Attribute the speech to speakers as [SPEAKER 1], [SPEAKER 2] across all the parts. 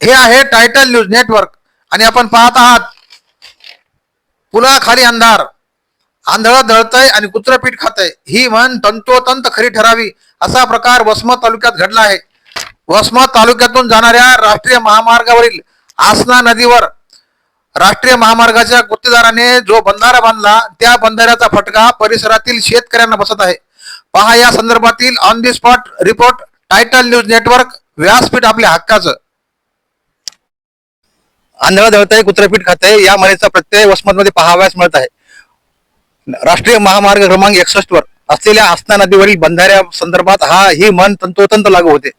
[SPEAKER 1] हे आहे title news network आणि आपण पाहत आहात पुलाखाली अंधार, आंधळ दळतय आणि कुत्रपीठ खातय, ही म्हण तंतोतंत खरी ठरावी असा प्रकार वसमत तालुक्यात घडला आहे. वसमत तालुक्यातून जाणाऱ्या राष्ट्रीय महामार्गावरील आसना नदीवर राष्ट्रीय महामार्गाच्या गुत्तेदाराने जो बंधारा बांधला त्या बंधाऱ्याचा फटका परिसरातील शेतकऱ्यांना बसत आहे. पहा या संदर्भातील on the spot report title news network, व्यासपीठ आपल्या हक्काचं. आंधळ दळतय कुत्रपीठ खातय या म्हणीचा प्रत्यय वसमतमध्ये पाहावयास मिळत आहे. राष्ट्रीय महामार्ग क्रमांक 61 वर असलेल्या आसना नदीवरील बंधाऱ्या संदर्भात ही म्हण तंतोतंत लागू होते.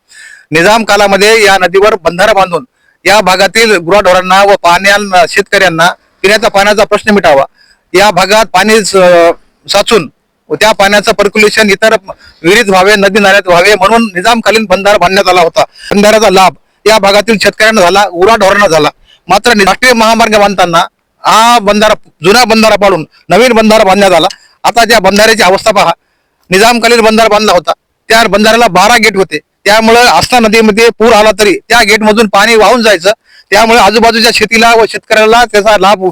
[SPEAKER 1] निजाम कालामध्ये या नदीवर बंधारा बांधून या भागातील गुराढोरांना व पाण्या शेतकऱ्यांना पिण्याच्या पाण्याचा प्रश्न मिटावा, या भागात पाणी साचून त्या पाण्याचं पर्क्युलेशन इतर विहिरीत व्हावे, नदी नाल्यात व्हावे म्हणून निजामकालीन बंधारा बांधण्यात आला होता. बंधाऱ्याचा लाभ या भागातील शेतकऱ्यांना झाला, गुराढोरांना झाला. मात्र राष्ट्रीय महामार्ग बांधताना हा बंधारा जुना बंधारा पाडून नवीन बंधारा बांधण्यात आला. आता त्या बंधाऱ्याची अवस्था पहा. निजामकालीन बंधारा बांधला होता, त्या बंधाऱ्याला 12 गेट होते. त्यामुळे आसना नदीमध्ये पूर आला तरी त्या गेट मधून पाणी वाहून जायचं. त्यामुळे आजूबाजूच्या शेतीला व शेतकऱ्याला त्याचा लाभ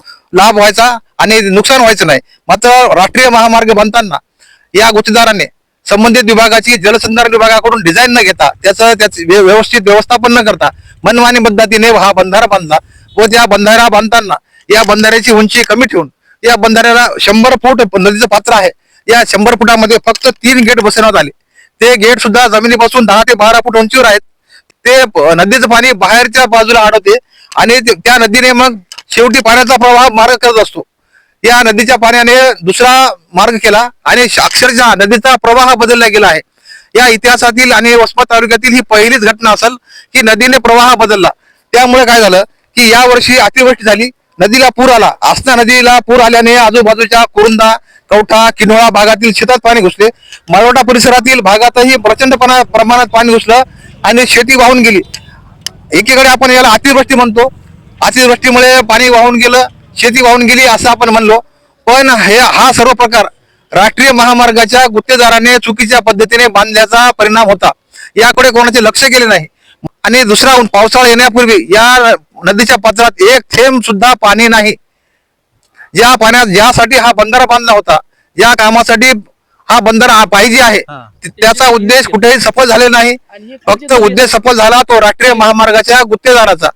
[SPEAKER 1] व्हायचा आणि नुकसान व्हायचं नाही. मात्र राष्ट्रीय महामार्ग बांधताना या गुत्तेदाराने संबंधित विभागाची जलसंधारण विभागाकडून डिझाईन न घेता त्याचं व्यवस्थित व्यवस्थापन न करता मनमानी पद्धतीने हा बंधारा बांधला व त्या बंधारा बांधताना या बंधाऱ्याची उंची कमी ठेवून या बंधाऱ्याला 100 फूट नदीचं पात्र आहे. या 100 फुटामध्ये फक्त 3 गेट बसवण्यात आले. ते गेट सुद्धा जमिनीपासून 10 ते 12 फूट उंचीवर आहेत. ते नदीचं पाणी बाहेरच्या बाजूला अडवते आणि त्या नदीने मग शेवटी पाण्याचा प्रवाह मार्ग करत असतो. या नदीच्या पाण्याने दुसरा मार्ग केला आणि अक्षरशः नदीचा प्रवाह बदलला गेला आहे. या इतिहासातील आणि वसमत तालुक्यातील ही पहिलीच घटना असेल की नदीने प्रवाह बदलला. त्यामुळे काय झालं की या वर्षी अतिवृष्टी झाली, नदीला पूर आला. आसना नदीला पूर आल्याने आजूबाजूच्या कुरुंदा, कवठा, किनोळा भागातील शेतात पाणी घुसले. माळवटा परिसरातील भागातही प्रचंड प्रमाणात पाणी घुसलं आणि शेती वाहून गेली. एकीकडे आपण याला अतिवृष्टी म्हणतो, अतिवृष्टीमुळे पाणी वाहून गेलं, शेती वाहून गेली असं आपण म्हणलो. पण हा सर्व प्रकार राष्ट्रीय महामार्गाच्या गुत्तेदाराने चुकीच्या पद्धतीने बांधल्याचा परिणाम होता. याकडे कोणाचे लक्ष गेले नाही आणि दुसरा पावसाळा येण्यापूर्वी या नदीच्या पात्रात एक थेंब सुद्धा पाणी नाही. ज्यासाठी हा बंधारा बांधला होता, ज्या कामासाठी हा बंधारा पाहिजे आहे, त्याचा उद्देश कुठेही सफल झाले नाही. फक्त उद्देश सफल झाला तो राष्ट्रीय महामार्गाच्या गुत्तेदाराचा.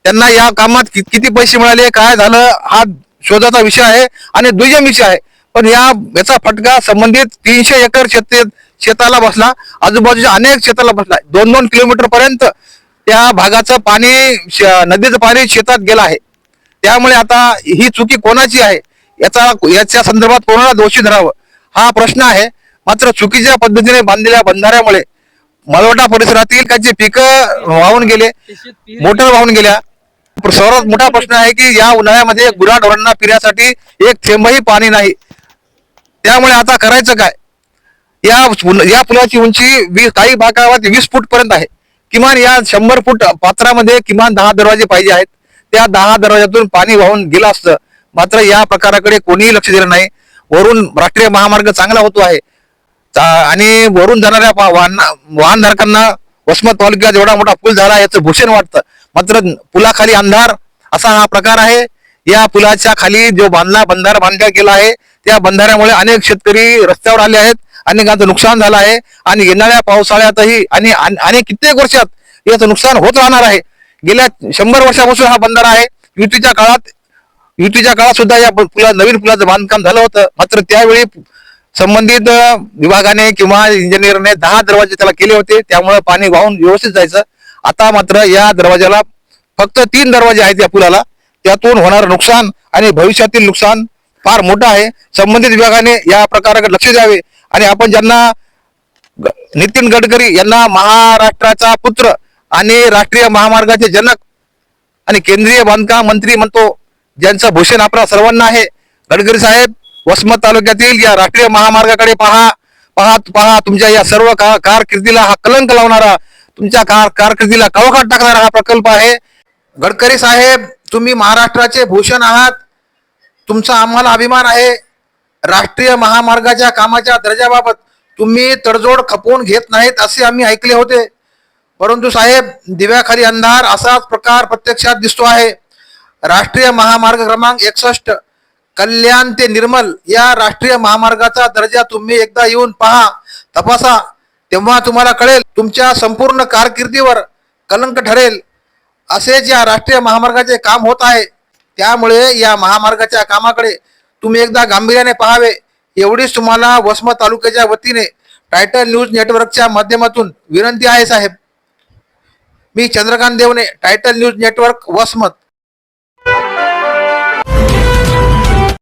[SPEAKER 1] त्यांना या कामात किती पैसे मिळाले, काय झालं, हा शोधाचा विषय आहे आणि दुय्यम विषय आहे. पण याचा फटका संबंधित 300 एकर शेताला बसला, आजूबाजूच्या अनेक शेताला बसला. 2-2 किलोमीटर पर्यंत त्या भागाचं पाणी, नदीचं पाणी शेतात गेलं आहे. त्यामुळे आता ही चुकी कोणाची आहे, याच्या संदर्भात कोणाला दोषी धरावं हा प्रश्न आहे. मात्र चुकीच्या पद्धतीने बांधलेल्या बंधाऱ्यामुळे माळवटा परिसरातील काही पिकं वाहून गेले, मोटर वाहून गेल्या. सर्वात मोठा प्रश्न आहे की या उन्हाळ्यामध्ये गुराढोरांना पिण्यासाठी एक थेंबही पाणी नाही. त्यामुळे आता करायचं काय? या पुलाची उंची काही भागात 20 फूट पर्यंत आहे. किमान या 100 फूट पात्रामध्ये किमान 10 दरवाजे पाहिजे आहेत. त्या 10 दरवाज्यातून पाणी वाहून गेलं असतं. मात्र या प्रकाराकडे कोणीही लक्ष दिलं नाही. वरून राष्ट्रीय महामार्ग चांगला होतो आहे आणि वरून जाणाऱ्या वाहनधारकांना वसमत तालुक्यात एवढा मोठा पूल झाला याचं भूषण वाटतं. मात्र पुलाखाली अंधार असा हा प्रकार आहे. या पुलाच्या खाली जो बंधारा बांधला गेला आहे त्या बंधाऱ्यामुळे अनेक शेतकरी रस्त्यावर आले आहेत, अनेकांचं नुकसान झालं आहे आणि येणाऱ्या पावसाळ्यातही आणि कित्येक वर्षात याचं नुकसान होत राहणार आहे. गेल्या 100 वर्षापासून हा बंधारा आहे. युतीच्या काळात सुद्धा या नवीन पुलाचं बांधकाम झालं होतं. मात्र त्यावेळी संबंधित विभागाने किंवा इंजिनियरने 10 दरवाजे त्याला केले होते, त्यामुळे पाणी वाहून व्यवस्थित जायचं. आता मात्र या दरवाजाला फक्त 3 दरवाजे आहेत या पुलाला. त्यातून होणारं नुकसान आणि भविष्यातील नुकसान फार मोठं आहे. संबंधित विभागाने या प्रकाराकडे लक्ष द्यावे आणि आपण ज्यांना नितीन गडकरी यांना महाराष्ट्राचा पुत्र आणि राष्ट्रीय महामार्गाचे जनक आणि केंद्रीय बांधकाम मंत्री म्हणतो, ज्यांचं भूषण आपल्या सर्वांना आहे, गडकरी साहेब, वसमत तालुक्यातील या राष्ट्रीय महामार्गाकडे पहा. तुमच्या या सर्व कारकिर्दीला हा कलंक लावणारा, तुमच्या कारकिर्दीला काळोखात टाकणारा हा प्रकल्प आहे. गडकरी साहेब, तुम्ही महाराष्ट्राचे भूषण आहात, तुमचा आम्हाला अभिमान आहे. राष्ट्रीय महामार्गाच्या कामाच्या दर्जाबाबत तुम्ही तडजोड खपवून घेत नाहीत असे आम्ही ऐकले होते. परंतु साहेब, दिव्याखाली अंधार असाच प्रकार प्रत्यक्षात दिसतो आहे. राष्ट्रीय महामार्ग क्रमांक 61 कल्याण ते निर्मल या राष्ट्रीय महामार्गाचा दर्जा तुम्ही एकदा येऊन पहा, तपासा. तेव्हा तुम्हाला कळेल, तुमच्या संपूर्ण कारकिर्दीवर कलंक ठरेल. असेच या राष्ट्रीय महामार्गाचे काम होत आहे. त्यामुळे या महामार्गाच्या कामाकडे तुम्ही एकदा गांभीर्याने पाहावे, एवढीच तुम्हाला वसमत तालुक्याच्या वतीने टायटल न्यूज नेटवर्कच्या माध्यमातून विनंती आहे साहेब. मी Chandrakant Devne, title news network, Vasmat.